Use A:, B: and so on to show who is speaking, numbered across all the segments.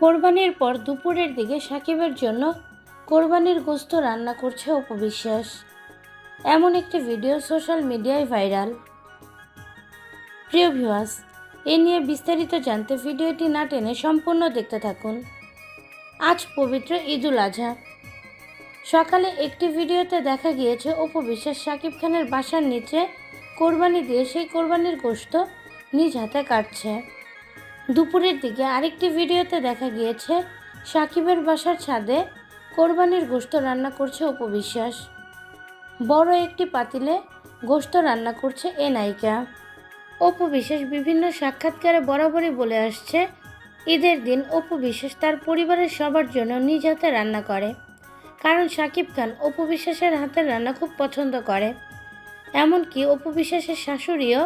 A: কোরবানির পর দুপুরের দিকে সাকিবের জন্য কোরবানির গোশত রান্না করছে অপু বিশ্বাস। এমন একটি ভিডিও সোশ্যাল মিডিয়ায় ভাইরাল। প্রিয় ভিউয়ার্স, এ নিয়ে বিস্তারিত জানতে ভিডিওটি না টেনে সম্পূর্ণ দেখতে থাকুন। আজ পবিত্র ঈদুল আজহা। সকালে একটি ভিডিওতে দেখা গিয়েছে অপু বিশ্বাস সাকিব খানের বাসার নিচে কোরবানি দিয়ে সেই কোরবানির গোশত নিজ হাতে কাটছে। দুপুরের দিকে আরেকটি ভিডিওতে দেখা গিয়েছে সাকিবের বাসার ছাদে কোরবানির গোশত রান্না করছে অপু বিশ্বাস। বড় একটি পাতিলে গোশত রান্না করছে এ নায়িকা। অপু বিশ্বাস বিভিন্ন সাক্ষাৎকারে বরাবরই বলে আসছে, ঈদের দিন অপু বিশ্বাস তার পরিবারের সবার জন্য নিজ হাতে রান্না করে, কারণ সাকিব খান অপু বিশ্বাসের হাতের রান্না খুব পছন্দ করে। এমনকি অপু বিশ্বাসের শাশুড়িও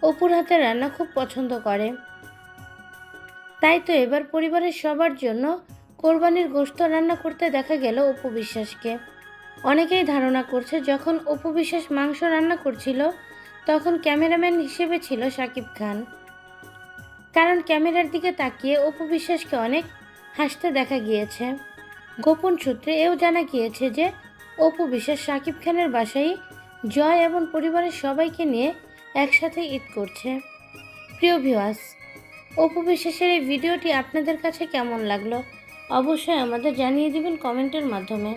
A: অপুর হাতের রান্না খুব পছন্দ করে। তাই তো এবার পরিবারের সবার জন্য কোরবানির গোশত রান্না করতে দেখা গেল অপু বিশ্বাসকে। অনেকেই ধারণা করছে যখন অপু বিশ্বাস মাংস রান্না করছিল তখন ক্যামেরাম্যান হিসেবে ছিল সাকিব খান, কারণ ক্যামেরার দিকে তাকিয়ে অপু বিশ্বাসকে অনেক হাসতে দেখা গিয়েছে। গোপন সূত্রে এও জানা গিয়েছে যে অপু বিশ্বাস সাকিব খানের বাসায় জয় এবং পরিবারের সবাইকে নিয়ে একসাথে ঈদ করছে। প্রিয় ভিউয়ার্স, অপু বিশ্বাসের এই ভিডিওটি আপনাদের কাছে কেমন লাগলো অবশ্যই আমাদের জানিয়ে দিবেন কমেন্টের মাধ্যমে।